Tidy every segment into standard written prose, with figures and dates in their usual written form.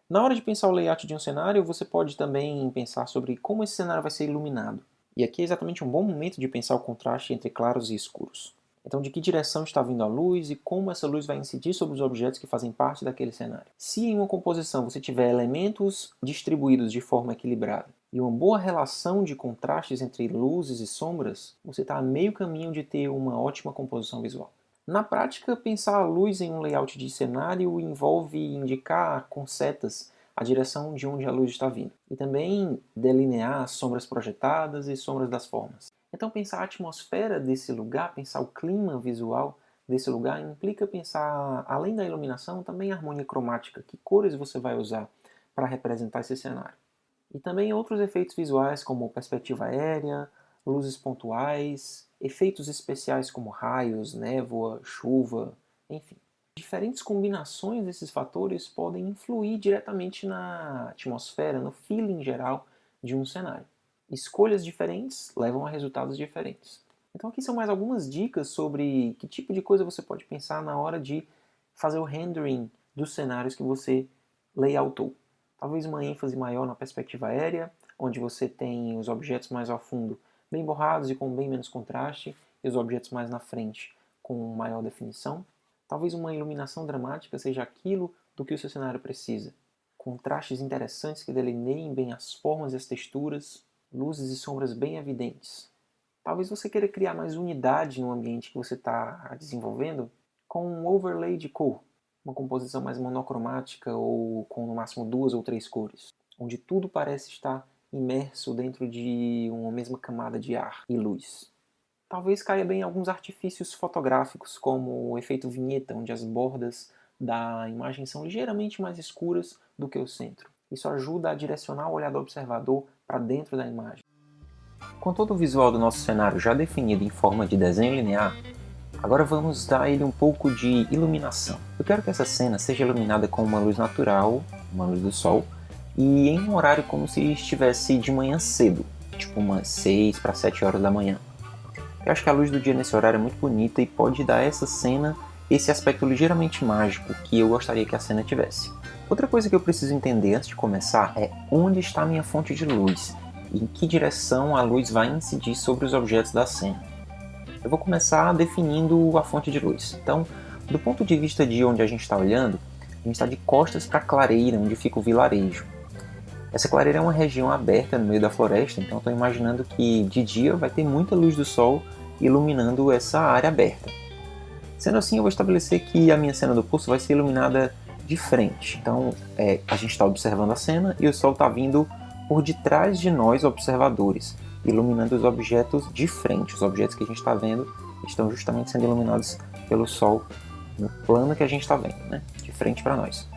Na hora de pensar o layout de um cenário, você pode também pensar sobre como esse cenário vai ser iluminado. E aqui é exatamente um bom momento de pensar o contraste entre claros e escuros. Então, de que direção está vindo a luz e como essa luz vai incidir sobre os objetos que fazem parte daquele cenário. Se em uma composição você tiver elementos distribuídos de forma equilibrada e uma boa relação de contrastes entre luzes e sombras, você está a meio caminho de ter uma ótima composição visual. Na prática, pensar a luz em um layout de cenário envolve indicar com setas a direção de onde a luz está vindo, e também delinear as sombras projetadas e sombras das formas. Então, pensar a atmosfera desse lugar, pensar o clima visual desse lugar, implica pensar, além da iluminação, também a harmonia cromática, que cores você vai usar para representar esse cenário. E também outros efeitos visuais como perspectiva aérea, luzes pontuais, efeitos especiais como raios, névoa, chuva, enfim. Diferentes combinações desses fatores podem influir diretamente na atmosfera, no feeling geral de um cenário. Escolhas diferentes levam a resultados diferentes. Então aqui são mais algumas dicas sobre que tipo de coisa você pode pensar na hora de fazer o rendering dos cenários que você layoutou. Talvez uma ênfase maior na perspectiva aérea, onde você tem os objetos mais ao fundo bem borrados e com bem menos contraste, e os objetos mais na frente com maior definição. Talvez uma iluminação dramática seja aquilo do que o seu cenário precisa. Contrastes interessantes que delineiem bem as formas e as texturas, luzes e sombras bem evidentes. Talvez você queira criar mais unidade no ambiente que você está desenvolvendo com um overlay de cor, uma composição mais monocromática ou com no máximo 2 ou 3 cores, onde tudo parece estar imerso dentro de uma mesma camada de ar e luz. Talvez caia bem alguns artifícios fotográficos, como o efeito vinheta, onde as bordas da imagem são ligeiramente mais escuras do que o centro. Isso ajuda a direcionar o olhar do observador para dentro da imagem. Com todo o visual do nosso cenário já definido em forma de desenho linear, agora vamos dar a ele um pouco de iluminação. Eu quero que essa cena seja iluminada com uma luz natural, uma luz do sol, e em um horário como se estivesse de manhã cedo, tipo umas 6 para 7 horas da manhã. Eu acho que a luz do dia nesse horário é muito bonita e pode dar a essa cena esse aspecto ligeiramente mágico que eu gostaria que a cena tivesse. Outra coisa que eu preciso entender antes de começar é onde está a minha fonte de luz e em que direção a luz vai incidir sobre os objetos da cena. Eu vou começar definindo a fonte de luz. Então, do ponto de vista de onde a gente está olhando, a gente está de costas para a clareira, onde fica o vilarejo. Essa clareira é uma região aberta no meio da floresta, então estou imaginando que de dia vai ter muita luz do sol iluminando essa área aberta. Sendo assim, eu vou estabelecer que a minha cena do poço vai ser iluminada de frente. Então, a gente está observando a cena e o sol está vindo por detrás de nós, observadores, iluminando os objetos de frente. Os objetos que a gente está vendo estão justamente sendo iluminados pelo sol no plano que a gente está vendo, né? De frente para nós.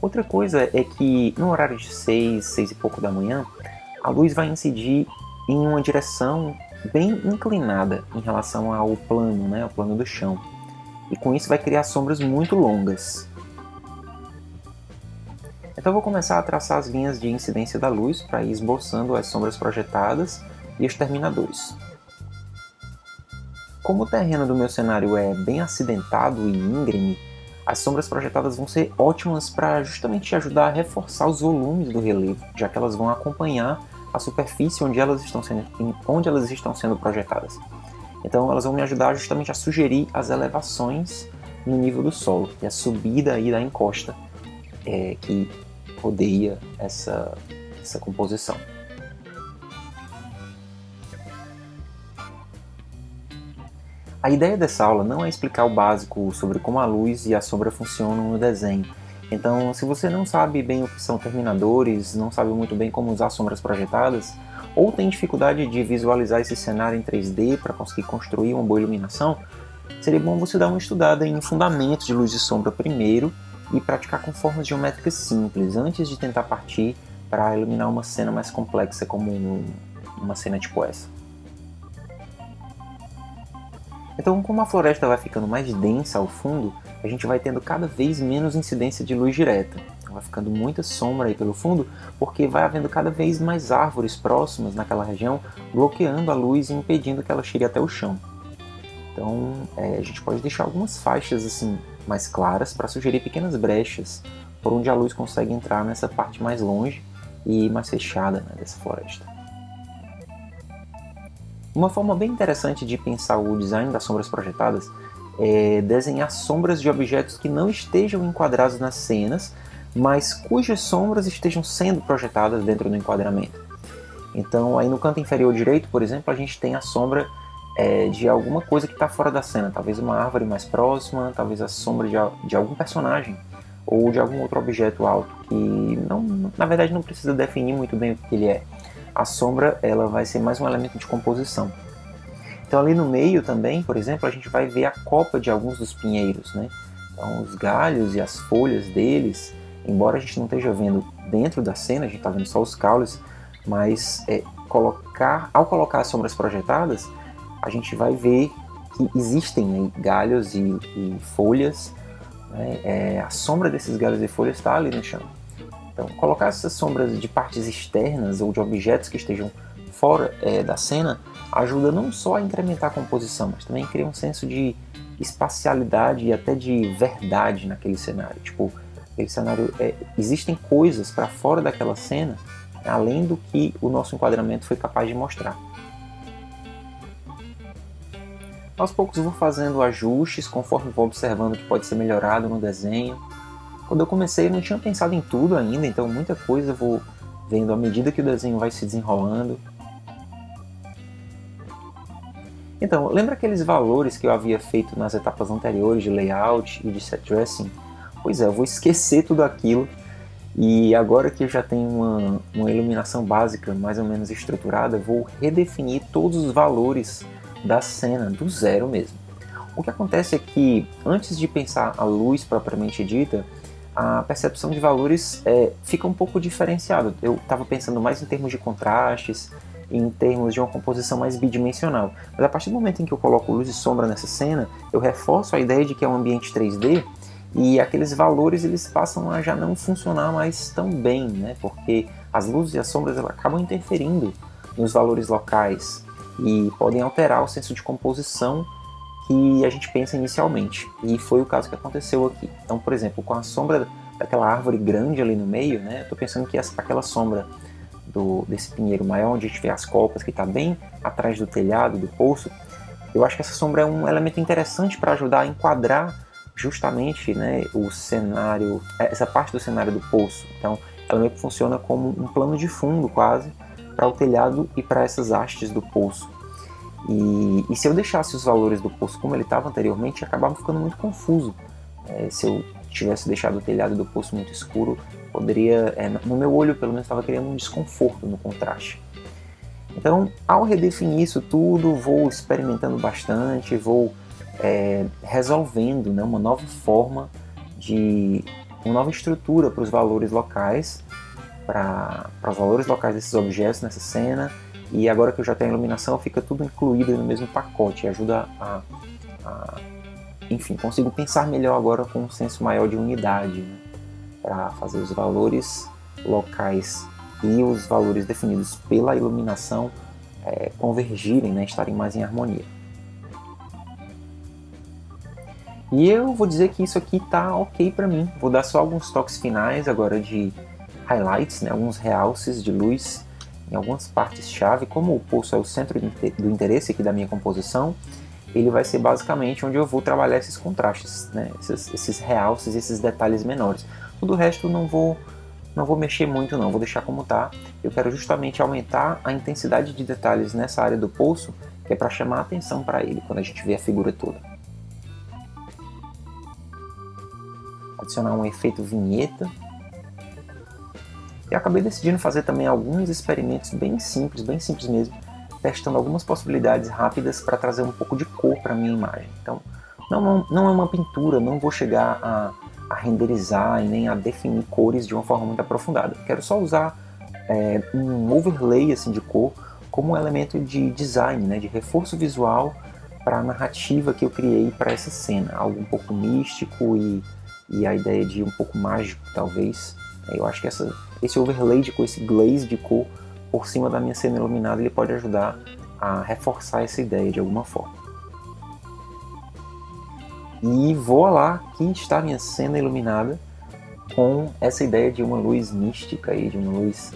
Outra coisa é que no horário de 6 e pouco da manhã, a luz vai incidir em uma direção bem inclinada em relação ao plano, né, ao plano do chão. E com isso vai criar sombras muito longas. Então eu vou começar a traçar as linhas de incidência da luz para ir esboçando as sombras projetadas e os terminadores. Como o terreno do meu cenário é bem acidentado e íngreme, as sombras projetadas vão ser ótimas para justamente ajudar a reforçar os volumes do relevo, já que elas vão acompanhar a superfície onde elas estão sendo projetadas. Então elas vão me ajudar justamente a sugerir as elevações no nível do solo e a subida aí da encosta que rodeia essa composição. A ideia dessa aula não é explicar o básico sobre como a luz e a sombra funcionam no desenho. Então, se você não sabe bem o que são terminadores, não sabe muito bem como usar sombras projetadas, ou tem dificuldade de visualizar esse cenário em 3D para conseguir construir uma boa iluminação, seria bom você dar uma estudada em fundamentos de luz e sombra primeiro e praticar com formas geométricas simples, antes de tentar partir para iluminar uma cena mais complexa como uma cena tipo essa. Então, como a floresta vai ficando mais densa ao fundo, a gente vai tendo cada vez menos incidência de luz direta. Vai ficando muita sombra aí pelo fundo, porque vai havendo cada vez mais árvores próximas naquela região, bloqueando a luz e impedindo que ela chegue até o chão. Então, a gente pode deixar algumas faixas assim mais claras para sugerir pequenas brechas por onde a luz consegue entrar nessa parte mais longe e mais fechada, né, dessa floresta. Uma forma bem interessante de pensar o design das sombras projetadas é desenhar sombras de objetos que não estejam enquadrados nas cenas, mas cujas sombras estejam sendo projetadas dentro do enquadramento. Então, aí no canto inferior direito, por exemplo, a gente tem a sombra de alguma coisa que está fora da cena, talvez uma árvore mais próxima, talvez a sombra de algum personagem ou de algum outro objeto alto que na verdade não precisa definir muito bem o que ele é. A sombra ela vai ser mais um elemento de composição. Então ali no meio também, por exemplo, a gente vai ver a copa de alguns dos pinheiros, né? Então os galhos e as folhas deles, embora a gente não esteja vendo dentro da cena, a gente está vendo só os caules, mas ao colocar as sombras projetadas, a gente vai ver que existem, né, galhos e folhas, né? A sombra desses galhos e folhas está ali no chão. Então, colocar essas sombras de partes externas ou de objetos que estejam fora da cena ajuda não só a incrementar a composição, mas também cria um senso de espacialidade e até de verdade naquele cenário. Tipo, aquele cenário, existem coisas para fora daquela cena, além do que o nosso enquadramento foi capaz de mostrar. Aos poucos eu vou fazendo ajustes conforme vou observando o que pode ser melhorado no desenho. Quando eu comecei eu não tinha pensado em tudo ainda, então muita coisa eu vou vendo à medida que o desenho vai se desenrolando. Então, lembra aqueles valores que eu havia feito nas etapas anteriores de layout e de set dressing? Pois é, eu vou esquecer tudo aquilo e agora que eu já tenho uma iluminação básica mais ou menos estruturada, eu vou redefinir todos os valores da cena, do zero mesmo. O que acontece é que, antes de pensar a luz propriamente dita, a percepção de valores fica um pouco diferenciada. Eu estava pensando mais em termos de contrastes, em termos de uma composição mais bidimensional. Mas a partir do momento em que eu coloco luz e sombra nessa cena, eu reforço a ideia de que é um ambiente 3D e aqueles valores eles passam a já não funcionar mais tão bem, né? Porque as luzes e as sombras elas acabam interferindo nos valores locais e podem alterar o senso de composição que a gente pensa inicialmente. E foi o caso que aconteceu aqui. Então, por exemplo, com a sombra daquela árvore grande ali no meio, né? Eu estou pensando que aquela sombra desse pinheiro maior, onde a gente vê as copas, que está bem atrás do telhado, do poço, eu acho que essa sombra é um elemento interessante para ajudar a enquadrar justamente, né, o cenário, essa parte do cenário do poço. Então, ela meio que funciona como um plano de fundo quase para o telhado e para essas hastes do poço. E se eu deixasse os valores do poço como ele estava anteriormente, acabava ficando muito confuso. Se eu tivesse deixado o telhado do poço muito escuro, poderia, no meu olho pelo menos, estava criando um desconforto no contraste. Então, ao redefinir isso tudo, vou experimentando bastante, vou resolvendo, né, uma nova forma uma nova estrutura para os valores locais, para os valores locais desses objetos nessa cena. E agora que eu já tenho a iluminação, fica tudo incluído no mesmo pacote, ajuda enfim, consigo pensar melhor agora com um senso maior de unidade, né, para fazer os valores locais e os valores definidos pela iluminação convergirem, né, estarem mais em harmonia. E eu vou dizer que isso aqui está ok para mim. Vou dar só alguns toques finais agora de highlights, né, alguns realces de luz em algumas partes-chave. Como o poço é o centro do interesse aqui da minha composição, ele vai ser basicamente onde eu vou trabalhar esses contrastes, né, esses realces, esses detalhes menores. Todo o resto não vou mexer muito não, vou deixar como está. Eu quero justamente aumentar a intensidade de detalhes nessa área do poço, que é para chamar a atenção para ele quando a gente vê a figura toda. Adicionar um efeito vinheta. E acabei decidindo fazer também alguns experimentos bem simples mesmo, testando algumas possibilidades rápidas para trazer um pouco de cor para a minha imagem. Então, não é uma pintura, não vou chegar a renderizar e nem a definir cores de uma forma muito aprofundada. Quero só usar um overlay assim, de cor como um elemento de design, né, de reforço visual para a narrativa que eu criei para essa cena. Algo um pouco místico e a ideia de um pouco mágico, talvez. Eu acho que esse overlay de cor, esse glaze de cor por cima da minha cena iluminada, ele pode ajudar a reforçar essa ideia de alguma forma. E vou lá, aqui está a minha cena iluminada, com essa ideia de uma luz mística e de uma luz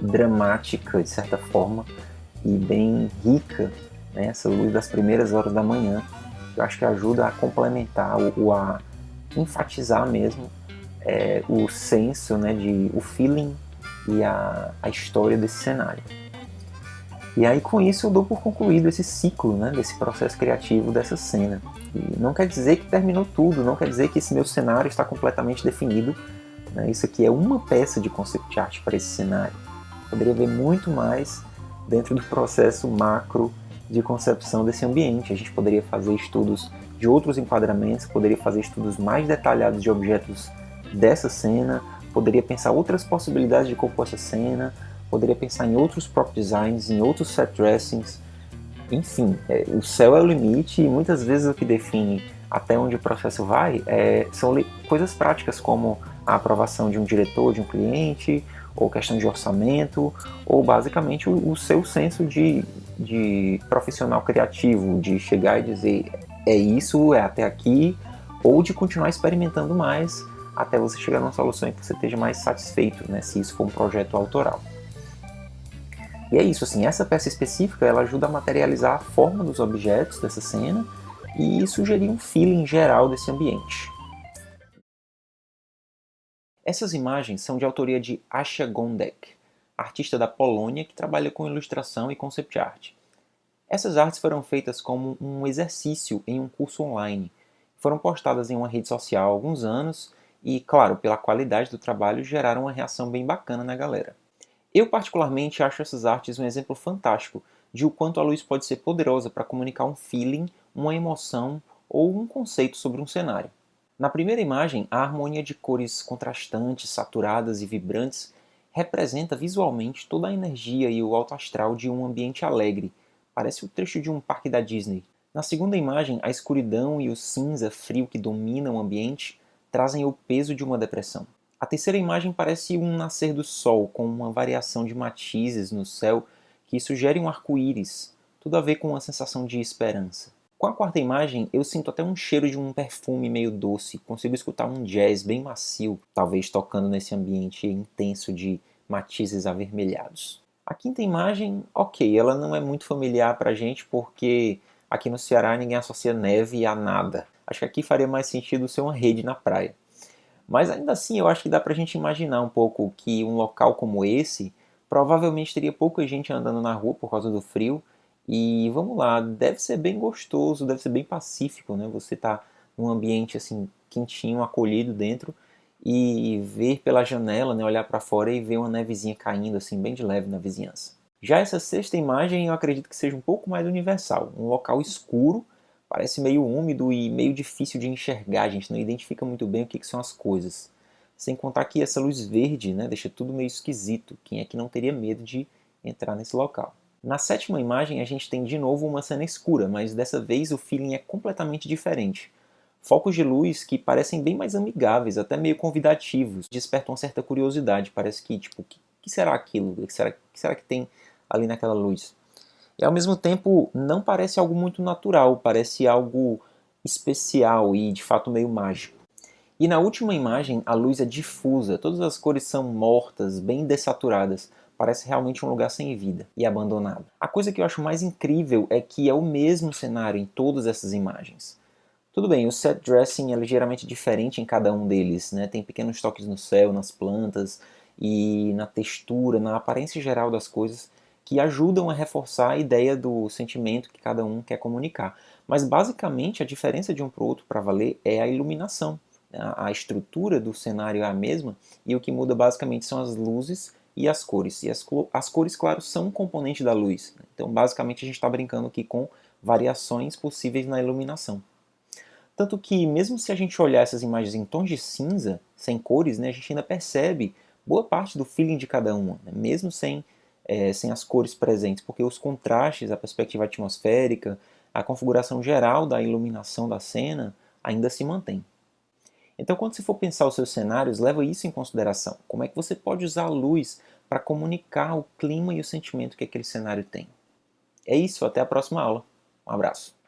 dramática, de certa forma, e bem rica, né? Essa luz das primeiras horas da manhã, eu acho que ajuda a complementar, a enfatizar mesmo o senso, né, o feeling e a história desse cenário. E aí com isso eu dou por concluído esse ciclo, né, desse processo criativo dessa cena. E não quer dizer que terminou tudo, não quer dizer que esse meu cenário está completamente definido, né? Isso aqui é uma peça de concept art para esse cenário. Poderia haver muito mais dentro do processo macro de concepção desse ambiente. A gente poderia fazer estudos de outros enquadramentos, poderia fazer estudos mais detalhados de objetos dessa cena, poderia pensar outras possibilidades de compor essa cena, poderia pensar em outros prop designs, em outros set dressings. Enfim, o céu é o limite e muitas vezes o que define até onde o processo vai são coisas práticas como a aprovação de um diretor, de um cliente, ou questão de orçamento, ou basicamente o seu senso de profissional criativo, de chegar e dizer é isso, é até aqui, ou de continuar experimentando mais até você chegar numa solução em que você esteja mais satisfeito, né, se isso for um projeto autoral. E é isso, assim, essa peça específica ela ajuda a materializar a forma dos objetos dessa cena e sugerir um feeling geral desse ambiente. Essas imagens são de autoria de Asia Gondek, artista da Polônia que trabalha com ilustração e concept art. Essas artes foram feitas como um exercício em um curso online. Foram postadas em uma rede social há alguns anos e, claro, pela qualidade do trabalho, geraram uma reação bem bacana na galera. Eu particularmente acho essas artes um exemplo fantástico de o quanto a luz pode ser poderosa para comunicar um feeling, uma emoção ou um conceito sobre um cenário. Na primeira imagem, a harmonia de cores contrastantes, saturadas e vibrantes representa visualmente toda a energia e o alto astral de um ambiente alegre. Parece o trecho de um parque da Disney. Na segunda imagem, a escuridão e o cinza frio que dominam o ambiente trazem o peso de uma depressão. A terceira imagem parece um nascer do sol, com uma variação de matizes no céu que sugere um arco-íris, tudo a ver com uma sensação de esperança. Com a quarta imagem, eu sinto até um cheiro de um perfume meio doce, consigo escutar um jazz bem macio, talvez tocando nesse ambiente intenso de matizes avermelhados. A quinta imagem, ok, ela não é muito familiar pra gente porque aqui no Ceará ninguém associa neve a nada. Acho que aqui faria mais sentido ser uma rede na praia. Mas ainda assim eu acho que dá pra gente imaginar um pouco que um local como esse provavelmente teria pouca gente andando na rua por causa do frio. E vamos lá, deve ser bem gostoso, deve ser bem pacífico, né? Você tá num ambiente assim quentinho, acolhido dentro e ver pela janela, né, olhar para fora e ver uma nevezinha caindo assim bem de leve na vizinhança. Já essa sexta imagem eu acredito que seja um pouco mais universal, um local escuro. Parece meio úmido e meio difícil de enxergar, a gente não identifica muito bem o que são as coisas. Sem contar que essa luz verde, né, deixa tudo meio esquisito. Quem é que não teria medo de entrar nesse local? Na sétima imagem a gente tem de novo uma cena escura, mas dessa vez o feeling é completamente diferente. Focos de luz que parecem bem mais amigáveis, até meio convidativos, despertam uma certa curiosidade. Parece que, tipo, o que será aquilo? O que será que tem ali naquela luz? E ao mesmo tempo não parece algo muito natural, parece algo especial e de fato meio mágico. E na última imagem a luz é difusa, todas as cores são mortas, bem dessaturadas, parece realmente um lugar sem vida e abandonado. A coisa que eu acho mais incrível é que é o mesmo cenário em todas essas imagens. Tudo bem, o set dressing é ligeiramente diferente em cada um deles, né? Tem pequenos toques no céu, nas plantas e na textura, na aparência geral das coisas que ajudam a reforçar a ideia do sentimento que cada um quer comunicar. Mas basicamente a diferença de um para o outro para valer é a iluminação. A estrutura do cenário é a mesma e o que muda basicamente são as luzes e as cores. E as cores, claro, são um componente da luz. Então basicamente a gente está brincando aqui com variações possíveis na iluminação. Tanto que, mesmo se a gente olhar essas imagens em tons de cinza, sem cores, né, a gente ainda percebe boa parte do feeling de cada uma, né, mesmo sem as cores presentes, porque os contrastes, a perspectiva atmosférica, a configuração geral da iluminação da cena ainda se mantém. Então, quando você for pensar os seus cenários, leva isso em consideração. Como é que você pode usar a luz para comunicar o clima e o sentimento que aquele cenário tem? É isso, até a próxima aula. Um abraço.